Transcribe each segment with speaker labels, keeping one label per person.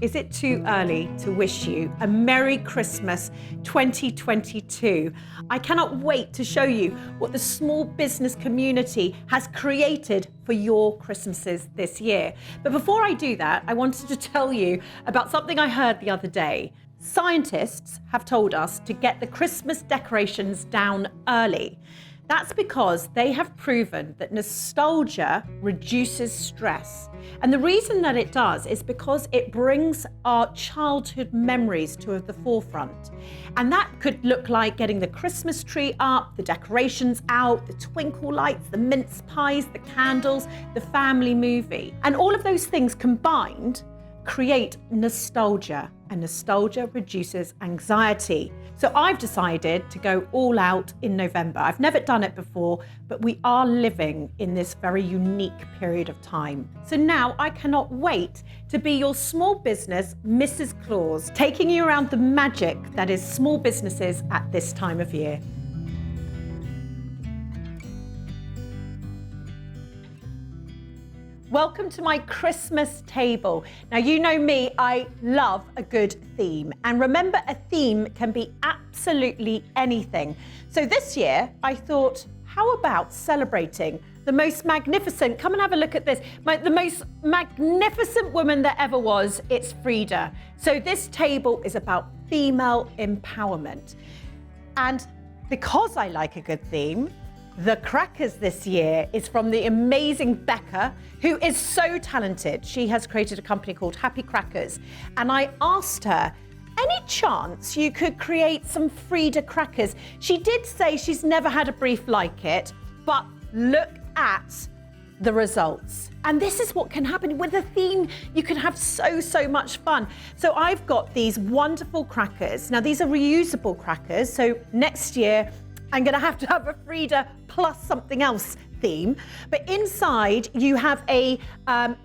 Speaker 1: is it too early to wish you a Merry Christmas 2022? I cannot wait to show you what the small business community has created for your Christmases this year. But before I do that, I wanted to tell you about something I heard the other day. Scientists have told us to get the Christmas decorations down early. That's because they have proven that nostalgia reduces stress. And the reason that it does is because it brings our childhood memories to the forefront. And that could look like getting the Christmas tree up, the decorations out, the twinkle lights, the mince pies, the candles, the family movie. And all of those things combined create nostalgia, and nostalgia reduces anxiety. So I've decided to go all out in November. I've never done it before, but we are living in this very unique period of time. So now I cannot wait to be your small business Mrs. Claus, taking you around the magic that is small businesses at this time of year. Welcome to my Christmas table. Now, you know me, I love a good theme. And remember, a theme can be absolutely anything. So this year, I thought, how about celebrating the most magnificent, come and have a look at this, the most magnificent woman that ever was, it's Frida. So this table is about female empowerment. And because I like a good theme, the crackers this year is from the amazing Becca, who is so talented. She has created a company called Happy Crackers. And I asked her, any chance you could create some Frida crackers? She did say she's never had a brief like it, but look at the results. And this is what can happen with a theme. You can have so much fun. So I've got these wonderful crackers. Now, these are reusable crackers. So next year, I'm going to have a Frida plus something else theme. But inside, you have a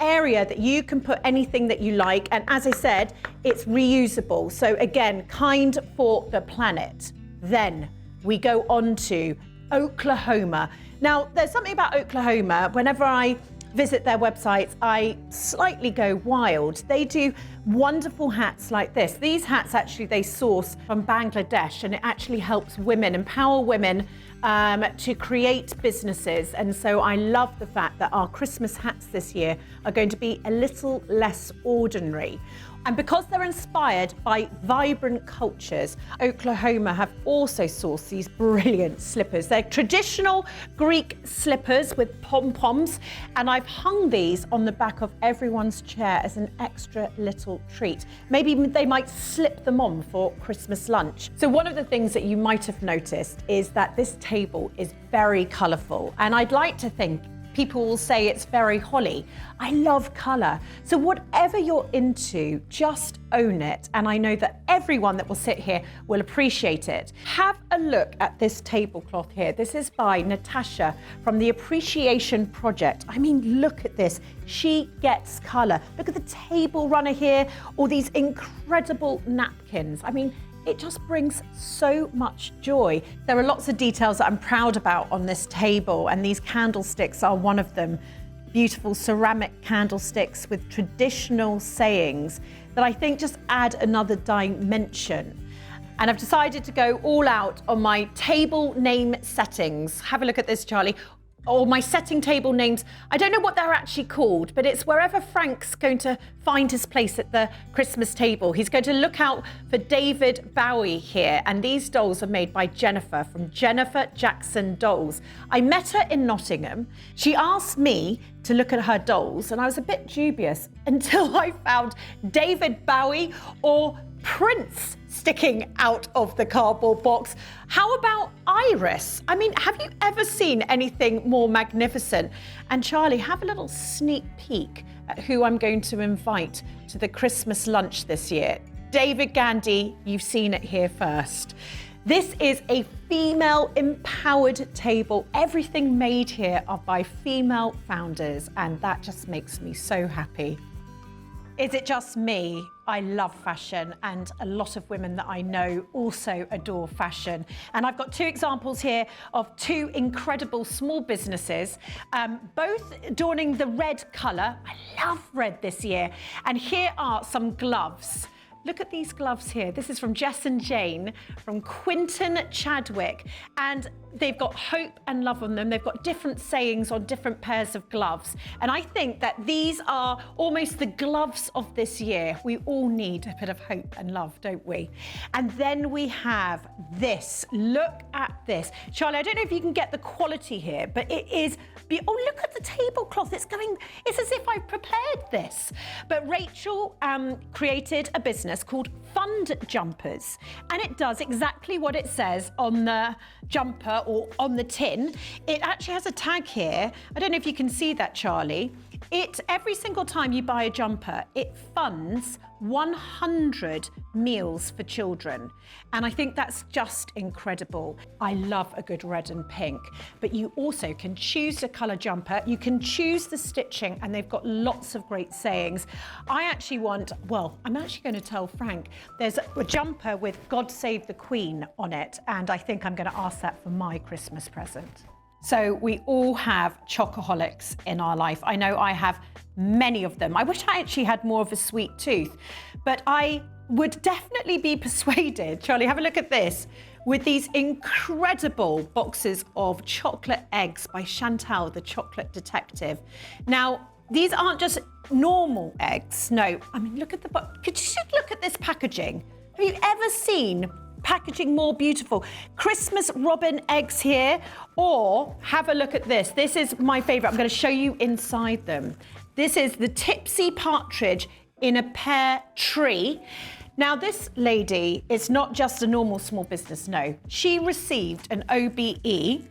Speaker 1: area that you can put anything that you like. And as I said, it's reusable. So again, kind for the planet. Then we go on to Oklahoma. Now, there's something about Oklahoma. Whenever I visit their websites, I slightly go wild. They do wonderful hats like this. These hats actually they source from Bangladesh, and it actually helps women, empower women to create businesses. And so I love the fact that our Christmas hats this year are going to be a little less ordinary. And because they're inspired by vibrant cultures, Oklahoma have also sourced these brilliant slippers. They're traditional Greek slippers with pom-poms, and I've hung these on the back of everyone's chair as an extra little treat. Maybe they might slip them on for Christmas lunch. So one of the things that you might have noticed is that this table is very colourful, and I'd like to think people will say it's very holly. I love colour. So whatever you're into, just own it. And I know that everyone that will sit here will appreciate it. Have a look at this tablecloth here. This is by Natasha from the Appreciation Project. I mean, look at this. She gets colour. Look at the table runner here, all these incredible napkins. I mean, it just brings so much joy. There are lots of details that I'm proud about on this table, and these candlesticks are one of them. Beautiful ceramic candlesticks with traditional sayings that I think just add another dimension. And I've decided to go all out on my table name settings. Have a look at this, Charlie. Or my setting table names. I don't know what they're actually called, but it's wherever Frank's going to find his place at the Christmas table. He's going to look out for David Bowie here. And these dolls are made by Jennifer from Jennifer Jackson Dolls. I met her in Nottingham. She asked me to look at her dolls, and I was a bit dubious until I found David Bowie or Prince sticking out of the cardboard box. How about Iris? I mean, have you ever seen anything more magnificent? And Charlie, have a little sneak peek at who I'm going to invite to the Christmas lunch this year. David Gandy, you've seen it here first. This is a female empowered table. Everything made here are by female founders, and that just makes me so happy. Is it just me? I love fashion, and a lot of women that I know also adore fashion. And I've got two examples here of two incredible small businesses, both adorning the red colour. I love red this year. And here are some gloves. Look at these gloves here. This is from Jess and Jane from Quinton Chadwick. And they've got hope and love on them. They've got different sayings on different pairs of gloves. And I think that these are almost the gloves of this year. We all need a bit of hope and love, don't we? And then we have this. Look at this. Charlie, I don't know if you can get the quality here, but it is, oh, look at the tablecloth. It's as if I prepared this. But Rachel created a business called Fund Jumpers, and it does exactly what it says on the jumper or on the tin. It actually has a tag here. I don't know if you can see that, Charlie. Every single time you buy a jumper, it funds 100 meals for children. And I think that's just incredible. I love a good red and pink, but you also can choose the colour jumper, you can choose the stitching, and they've got lots of great sayings. I'm actually going to tell Frank, there's a jumper with God Save the Queen on it, and I think I'm going to ask that for my Christmas present. So we all have chocoholics in our life. I know I have many of them. I wish I actually had more of a sweet tooth, but I would definitely be persuaded, Charlie, have a look at this, with these incredible boxes of chocolate eggs by Chantal, the chocolate detective. Now, these aren't just normal eggs. No, I mean, look at the box. Could you just look at this packaging? Have you ever seen packaging more beautiful? Christmas robin eggs here, or have a look at this. This is my favorite. I'm going to show you inside them. This is the Tipsy Partridge in a Pear Tree. Now, this lady is not just a normal small business, no. She received an OBE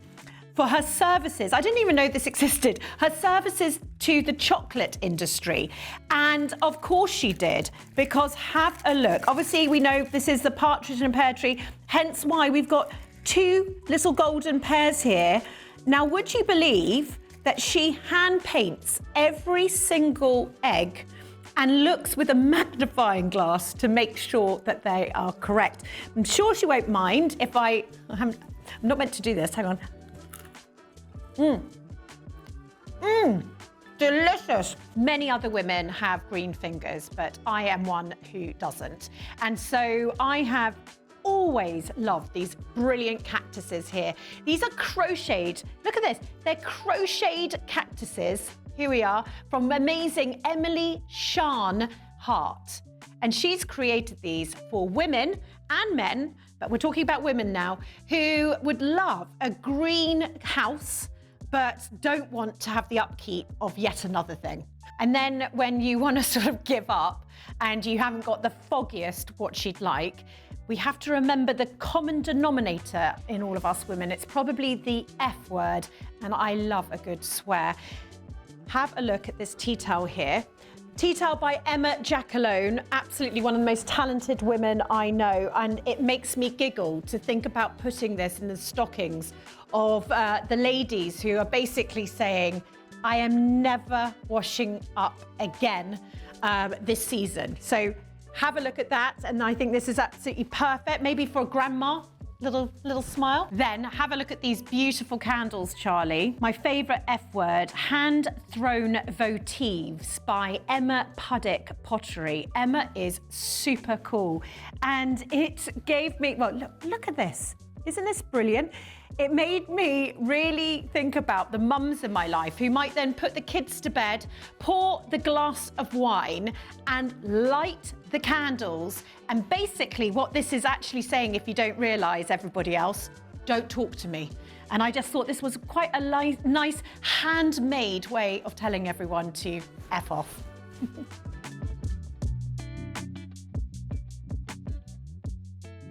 Speaker 1: for her services. I didn't even know this existed. Her services to the chocolate industry. And of course she did, because have a look. Obviously, we know this is the partridge in a pear tree, hence why we've got two little golden pears here. Now, would you believe that she hand paints every single egg and looks with a magnifying glass to make sure that they are correct? I'm sure she won't mind if I'm not meant to do this, hang on. Delicious. Many other women have green fingers, but I am one who doesn't. And so I have always loved these brilliant cactuses here. These are crocheted. Look at this. They're crocheted cactuses. Here we are, from amazing Emily Shan Hart. And she's created these for women and men, but we're talking about women now, who would love a green house, but don't want to have the upkeep of yet another thing. And then when you want to sort of give up and you haven't got the foggiest what she'd like, we have to remember the common denominator in all of us women. It's probably the F word, and I love a good swear. Have a look at this tea towel here. Tea towel by Emma Jackalone, absolutely one of the most talented women I know, and it makes me giggle to think about putting this in the stockings of the ladies who are basically saying, I am never washing up again this season. So have a look at that, and I think this is absolutely perfect, maybe for a grandma. Little smile. Then have a look at these beautiful candles, Charlie. My favourite F word, hand-thrown votives by Emma Puddick Pottery. Emma is super cool, and it gave me, well, look at this. Isn't this brilliant? It made me really think about the mums in my life who might then put the kids to bed, pour the glass of wine and light the candles. And basically what this is actually saying, if you don't realise, everybody else, don't talk to me. And I just thought this was quite a nice handmade way of telling everyone to F off.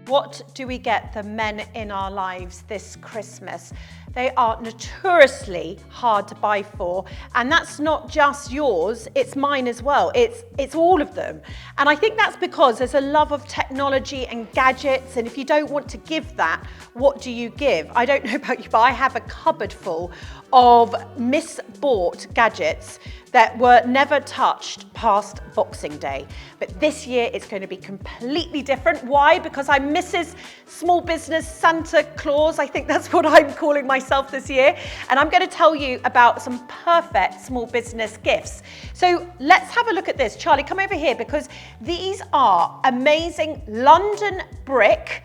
Speaker 1: What do we get the men in our lives this Christmas? they are notoriously hard to buy for. And that's not just yours, it's mine as well. It's all of them. And I think that's because there's a love of technology and gadgets. And if you don't want to give that, what do you give? I don't know about you, but I have a cupboard full of misbought gadgets that were never touched past Boxing Day. But this year it's going to be completely different. Why? Because I'm Mrs. Small Business Santa Claus. I think that's what I'm calling myself this year. And I'm going to tell you about some perfect small business gifts. So let's have a look at this. Charlie, come over here, because these are amazing London brick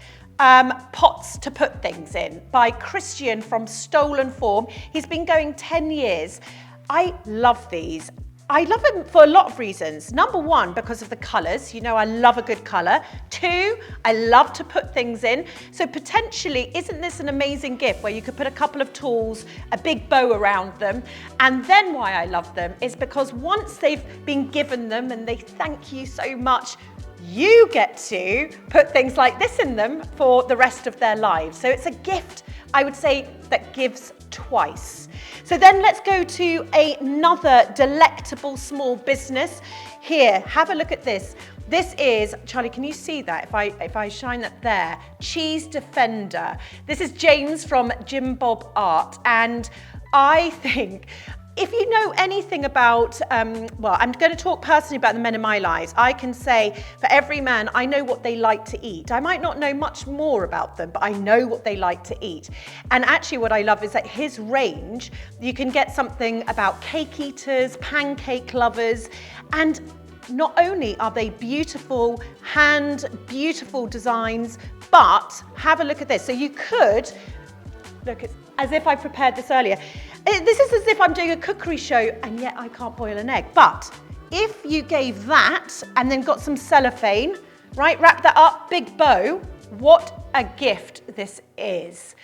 Speaker 1: pots to put things in by Christian from Stolen Form. He's been going 10 years. I love these. I love them for a lot of reasons. Number one, because of the colours. You know, I love a good colour. Two, I love to put things in. So potentially, isn't this an amazing gift where you could put a couple of tools, a big bow around them? And then why I love them is because once they've been given them and they thank you so much, you get to put things like this in them for the rest of their lives. So it's a gift, I would say, that gives twice. So then let's go to another delectable small business. Here, have a look at this. This is, Charlie, can you see that? If I shine that there, Cheese Defender. This is James from Jim Bob Art. And I think, if you know anything about, well, I'm going to talk personally about the men in my lives. I can say for every man, I know what they like to eat. I might not know much more about them, but I know what they like to eat. And actually what I love is that his range, you can get something about cake eaters, pancake lovers, and not only are they beautiful beautiful designs, but have a look at this. So you could, look, it's as if I prepared this earlier. This is as if I'm doing a cookery show and yet I can't boil an egg. But if you gave that and then got some cellophane, right, wrap that up, big bow, what a gift this is.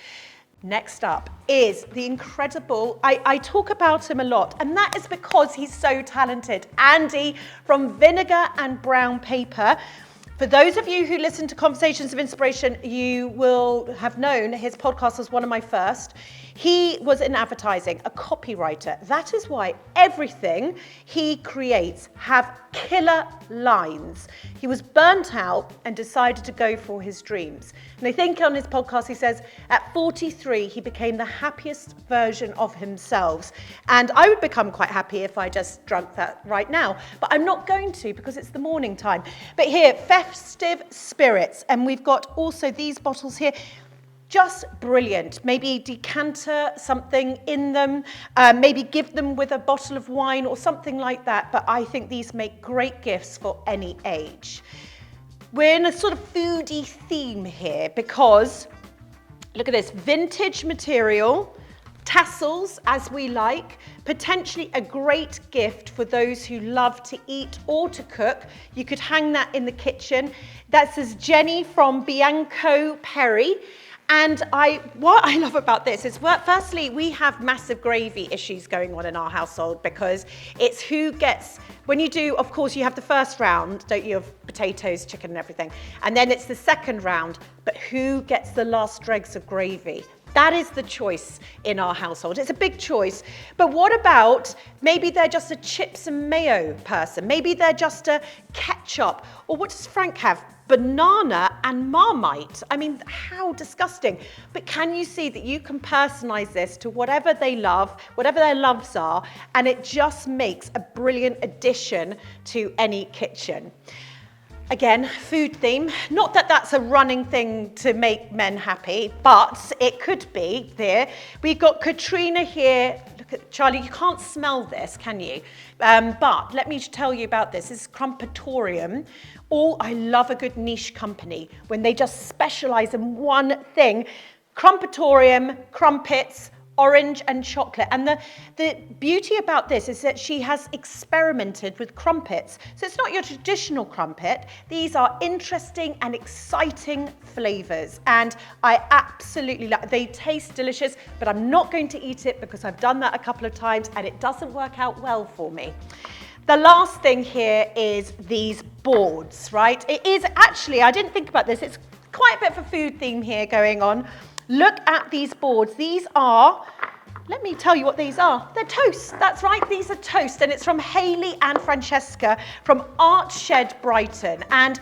Speaker 1: Next up is the incredible, I talk about him a lot, and that is because he's so talented. Andy from Vinegar and Brown Paper. For those of you who listen to Conversations of Inspiration, you will have known his podcast was one of my first. He was in advertising, a copywriter. That is why everything he creates have killer lines. He was burnt out and decided to go for his dreams. And I think on his podcast, he says, at 43, he became the happiest version of himself. And I would become quite happy if I just drank that right now. But I'm not going to, because it's the morning time. But here, festive spirits. And we've got also these bottles here. Just brilliant. Maybe decanter something in them, maybe give them with a bottle of wine or something like that. But I think these make great gifts for any age. We're in a sort of foodie theme here because, look at this, vintage material, tassels as we like, potentially a great gift for those who love to eat or to cook. You could hang that in the kitchen. That says Jenny from Bianco Perry. And what I love about this is, firstly, we have massive gravy issues going on in our household because it's who gets, when you do, of course, you have the first round, don't you, of potatoes, chicken and everything. And then it's the second round, but who gets the last dregs of gravy? That is the choice in our household. It's a big choice. But what about, maybe they're just a chips and mayo person. Maybe they're just a ketchup. Or what does Frank have? Banana and Marmite. I mean, how disgusting. But can you see that you can personalize this to whatever they love, whatever their loves are, and it just makes a brilliant addition to any kitchen. Again, food theme. Not that that's a running thing to make men happy, but it could be there. We've got Katrina here. Look at Charlie, you can't smell this, can you? But let me tell you about this. This is Crumpitorium. I love a good niche company when they just specialize in one thing. Crumpitorium, crumpets, orange and chocolate. And the beauty about this is that she has experimented with crumpets. So it's not your traditional crumpet. These are interesting and exciting flavors. And I absolutely love, they taste delicious, but I'm not going to eat it because I've done that a couple of times and it doesn't work out well for me. The last thing here is these boards, right? It is actually, I didn't think about this, it's quite a bit of a food theme here going on. Look at these boards. These are, let me tell you what these are. They're toast. That's right, these are toast. And it's from Hayley and Francesca from Art Shed Brighton. And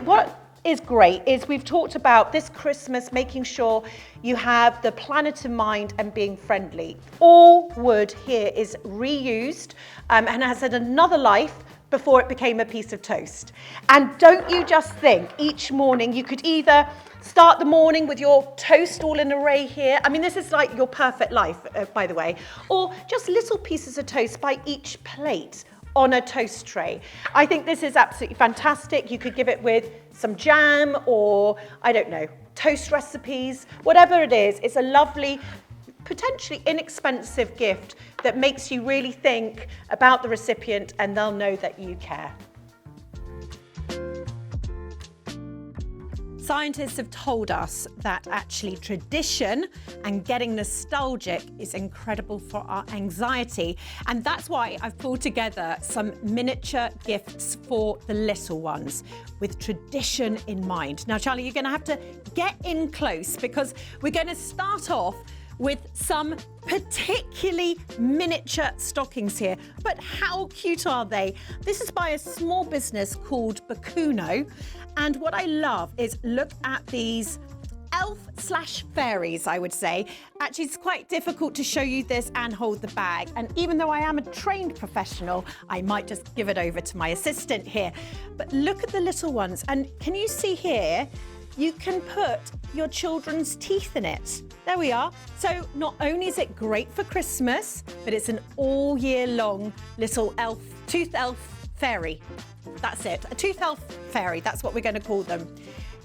Speaker 1: what is great is we've talked about this Christmas making sure you have the planet in mind and being friendly. All wood here is reused and has had another life before it became a piece of toast. And don't you just think each morning you could either start the morning with your toast all in array here. I mean, this is like your perfect life, by the way. Or just little pieces of toast by each plate on a toast tray. I think this is absolutely fantastic. You could give it with some jam or, I don't know, toast recipes, whatever it is. It's a lovely, potentially inexpensive gift that makes you really think about the recipient and they'll know that you care. Scientists have told us that actually tradition and getting nostalgic is incredible for our anxiety. And that's why I've pulled together some miniature gifts for the little ones with tradition in mind. Now, Charlie, you're going to have to get in close because we're going to start off with some particularly miniature stockings here. But how cute are they? This is by a small business called Bakuno. And what I love is look at these elf/fairies, I would say. Actually, it's quite difficult to show you this and hold the bag. And even though I am a trained professional, I might just give it over to my assistant here. But look at the little ones. And can you see here, you can put your children's teeth in it. There we are. So not only is it great for Christmas, but it's an all year long little elf, tooth elf fairy. That's it, a tooth elf fairy, that's what we're going to call them.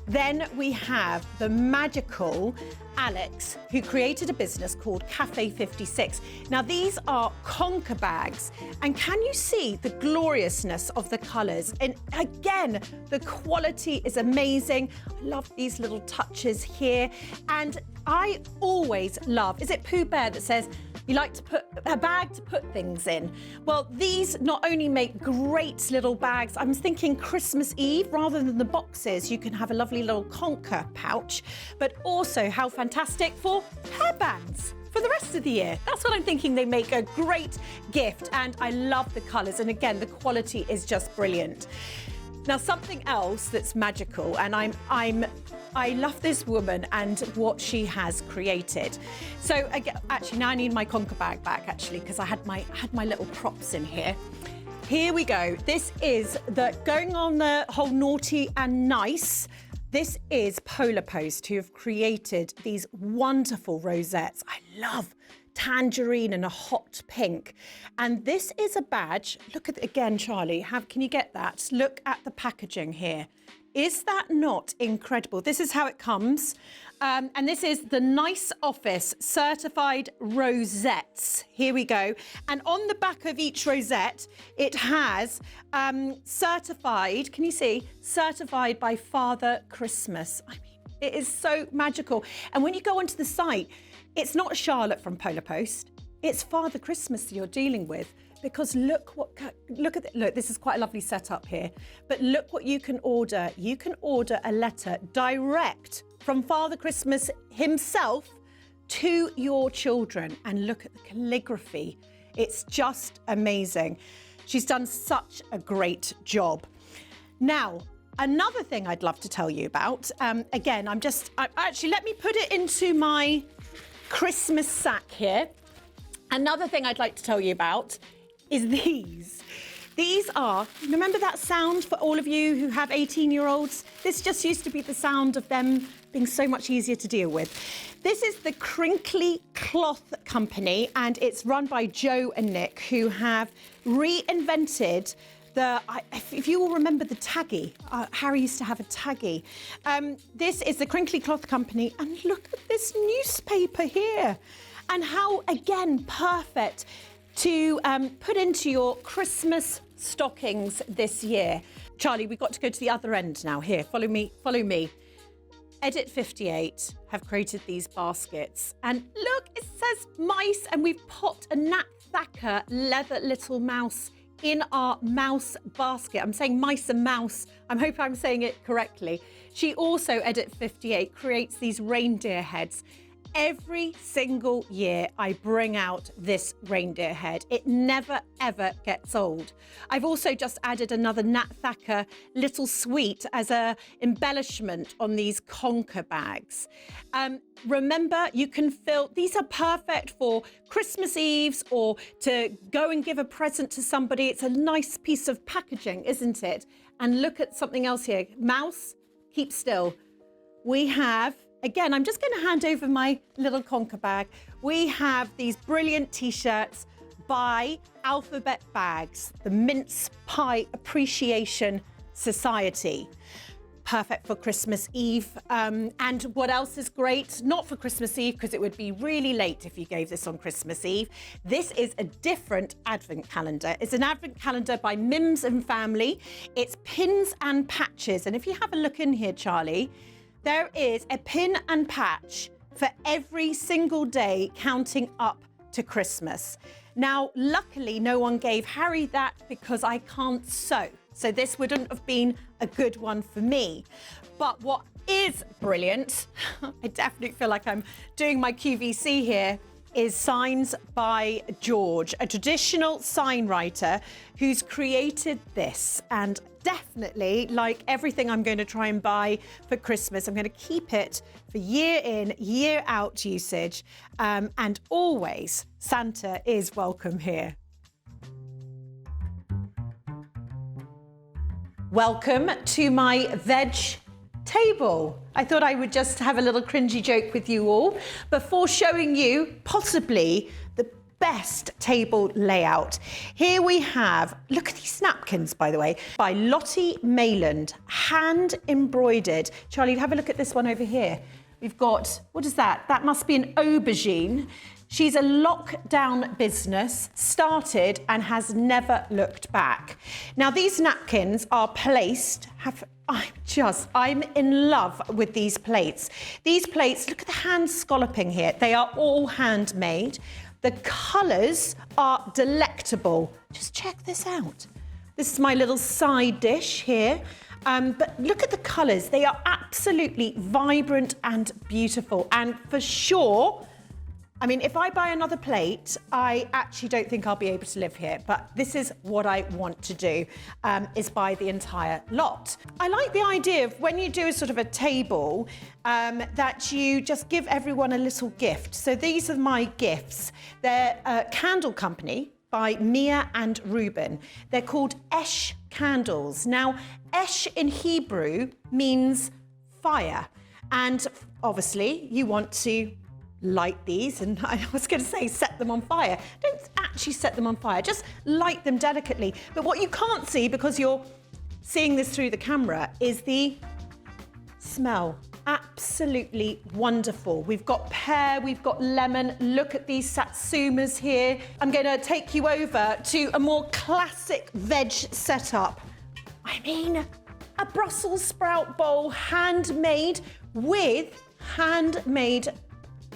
Speaker 1: Then we have the magical Alex, who created a business called Cafe 56. Now these are conker bags, and can you see the gloriousness of the colours? And again, the quality is amazing. I love these little touches here. And I always love, is it Pooh Bear that says, you like to put a bag to put things in? Well, these not only make great little bags, I'm thinking Christmas Eve, rather than the boxes, you can have a lovely little conker pouch, but also how fantastic for hairbands for the rest of the year. That's what I'm thinking. They make a great gift, and I love the colours. And again, the quality is just brilliant. Now, something else that's magical, and I love this woman and what she has created. So again, actually, now I need my conker bag back, actually, because I had my little props in here. Here we go. This is going on the whole naughty and nice. This is Polar Post, who have created these wonderful rosettes. I love tangerine and a hot pink. And this is a badge. Look at it again, Charlie. Can you get that? Look at the packaging here. Is that not incredible? This is how it comes. And this is the Nice Office Certified Rosettes. Here we go. And on the back of each rosette, it has certified, can you see? Certified by Father Christmas. I mean, it is so magical. And when you go onto the site, it's not Charlotte from Polar Post. It's Father Christmas that you're dealing with. Because look, this is quite a lovely setup here. But look what you can order. You can order a letter direct from Father Christmas himself to your children. And look at the calligraphy. It's just amazing. She's done such a great job. Now, another thing I'd love to tell you about, again, actually, let me put it into my Christmas sack here. Another thing I'd like to tell you about is these. These are, remember that sound for all of you who have 18-year-olds? This just used to be the sound of them being so much easier to deal with. This is the Crinkly Cloth Company, and it's run by Joe and Nick, who have reinvented if you all remember the taggy, Harry used to have a taggy. This is the Crinkly Cloth Company, and look at this newspaper here. And how, again, perfect to put into your Christmas stockings this year. Charlie, we've got to go to the other end now. Here, follow me. Edit 58 have created these baskets. And look, it says mice, and we've popped a Nat Thacker leather little mouse in our mouse basket. I'm saying mice and mouse. I hope I'm saying it correctly. She also, Edit 58, creates these reindeer heads. Every single year I bring out this reindeer head. It never ever gets old. I've also just added another Nat Thacker little sweet as a embellishment on these conker bags. Remember, you can fill, these are perfect for Christmas Eves or to go and give a present to somebody. It's a nice piece of packaging, isn't it? And look at something else here. Mouse, keep still. We have, again, I'm just going to hand over my little conker bag. We have these brilliant t-shirts by Alphabet Bags, the Mince Pie Appreciation Society. Perfect for Christmas Eve. And what else is great? Not for Christmas Eve, because it would be really late if you gave this on Christmas Eve. This is a different advent calendar. It's an advent calendar by Mims and Family. It's pins and patches. And if you have a look in here, Charlie, there is a pin and patch for every single day counting up to Christmas. Now, luckily, no one gave Harry that because I can't sew. So this wouldn't have been a good one for me. But what is brilliant, I definitely feel like I'm doing my QVC here, is Signs by George, a traditional sign writer who's created this. And definitely, like everything I'm going to try and buy for Christmas, I'm going to keep it for year in, year out usage. And always, Santa is welcome here. Welcome to my veg table. I thought I would just have a little cringy joke with you all before showing you possibly the best table layout. Here we have, look at these napkins, by the way, by Lottie Mayland, hand embroidered. Charlie, have a look at this one over here. We've got, what is that? That must be an aubergine. She's a lockdown business, started and has never looked back. Now, these napkins are placed, I'm in love with these plates. These plates, look at the hand scalloping here. They are all handmade. The colours are delectable. Just check this out. This is my little side dish here. But look at the colours. They are absolutely vibrant and beautiful. And for sure, I mean, if I buy another plate, I actually don't think I'll be able to live here. But this is what I want to do, is buy the entire lot. I like the idea of when you do a sort of a table, that you just give everyone a little gift. So these are my gifts. They're a candle company by Mia and Ruben. They're called Esh candles. Now, Esh in Hebrew means fire. And obviously, you want to light these, and I was going to say set them on fire. Don't actually set them on fire, just light them delicately. But what you can't see, because you're seeing this through the camera, is the smell. Absolutely wonderful. We've got pear, we've got lemon. Look at these satsumas here. I'm going to take you over to a more classic veg setup. I mean, a Brussels sprout bowl, handmade with handmade.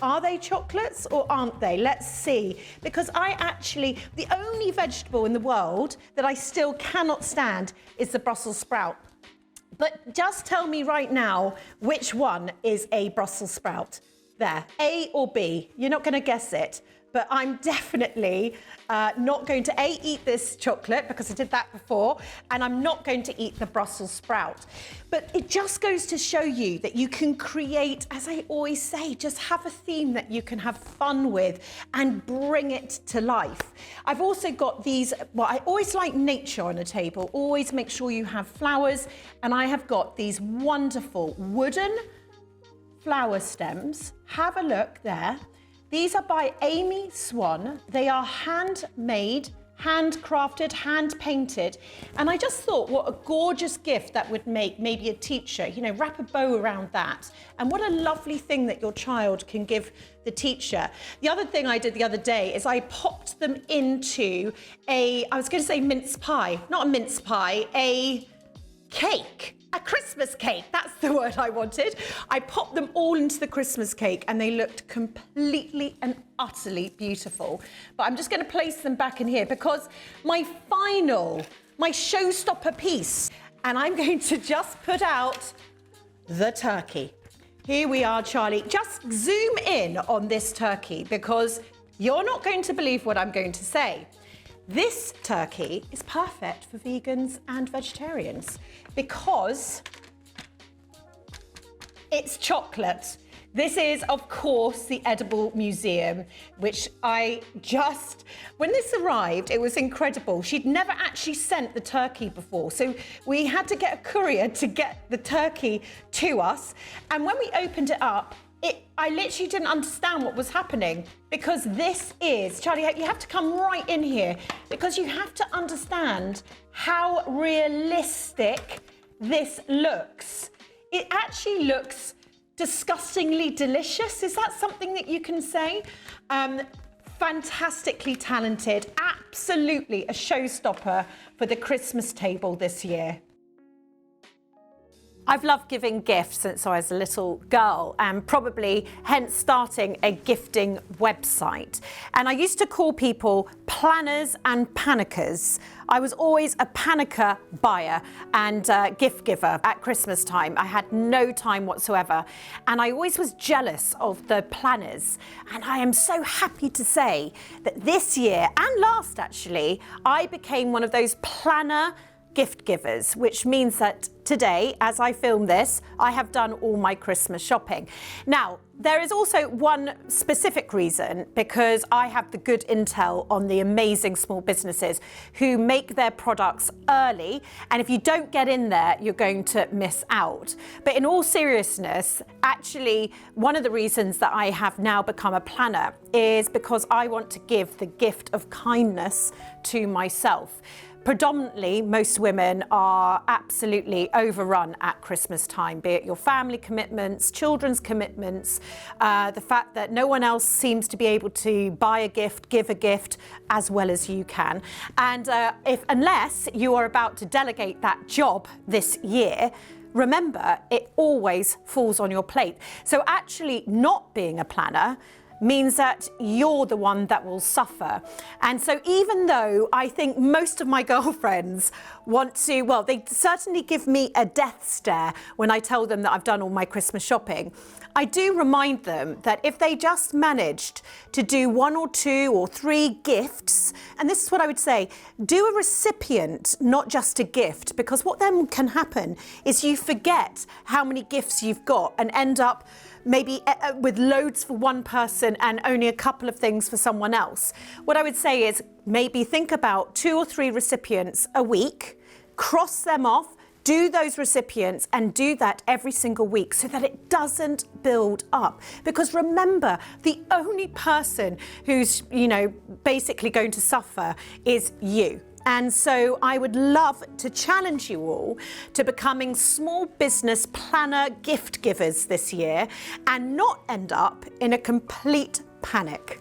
Speaker 1: Are they chocolates or aren't they? Let's see. Because the only vegetable in the world that I still cannot stand is the Brussels sprout. But just tell me right now, which one is a Brussels sprout? There, A or B? You're not going to guess it. But I'm definitely not going to eat this chocolate, because I did that before, and I'm not going to eat the Brussels sprout. But it just goes to show you that you can create, as I always say, just have a theme that you can have fun with and bring it to life. I've also got these, well, I always like nature on a table, always make sure you have flowers, and I have got these wonderful wooden flower stems. Have a look there. These are by Amy Swan. They are handmade, handcrafted, hand-painted. And I just thought what a gorgeous gift that would make maybe a teacher, you know, wrap a bow around that. And what a lovely thing that your child can give the teacher. The other thing I did the other day is I popped them into I was going to say mince pie, not a mince pie, cake. A Christmas cake, that's the word I wanted. I popped them all into the Christmas cake and they looked completely and utterly beautiful. But I'm just going to place them back in here because my showstopper piece, and I'm going to just put out the turkey. Here we are, Charlie. Just zoom in on this turkey because you're not going to believe what I'm going to say. This turkey is perfect for vegans and vegetarians because it's chocolate. This is, of course, the Edible Museum, which when this arrived, it was incredible. She'd never actually sent the turkey before, so we had to get a courier to get the turkey to us. And when we opened it up, I literally didn't understand what was happening because this is, Charlie, you have to come right in here because you have to understand how realistic this looks. It actually looks disgustingly delicious. Is that something that you can say? Fantastically talented, absolutely a showstopper for the Christmas table this year. I've loved giving gifts since I was a little girl and probably hence starting a gifting website. And I used to call people planners and panickers. I was always a panicker buyer and gift giver at Christmas time. I had no time whatsoever. And I always was jealous of the planners. And I am so happy to say that this year and last actually, I became one of those planner gift givers, which means that today, as I film this, I have done all my Christmas shopping. Now, there is also one specific reason because I have the good intel on the amazing small businesses who make their products early. And if you don't get in there, you're going to miss out. But in all seriousness, actually, one of the reasons that I have now become a planner is because I want to give the gift of kindness to myself. Predominantly, most women are absolutely overrun at Christmas time, be it your family commitments, children's commitments, the fact that no one else seems to be able to buy a gift, give a gift as well as you can. And unless you are about to delegate that job this year, remember, it always falls on your plate. So actually not being a planner means that you're the one that will suffer. And so even though I think most of my girlfriends want to, well, they certainly give me a death stare when I tell them that I've done all my Christmas shopping, I do remind them that if they just managed to do 1 or 2 or 3 gifts, and this is what I would say, do a recipient, not just a gift, because what then can happen is you forget how many gifts you've got and end up maybe with loads for one person and only a couple of things for someone else. What I would say is maybe think about 2 or 3 recipients a week, cross them off, do those recipients and do that every single week so that it doesn't build up. Because remember, the only person who's, basically going to suffer is you. And so I would love to challenge you all to becoming small business planner gift givers this year and not end up in a complete panic.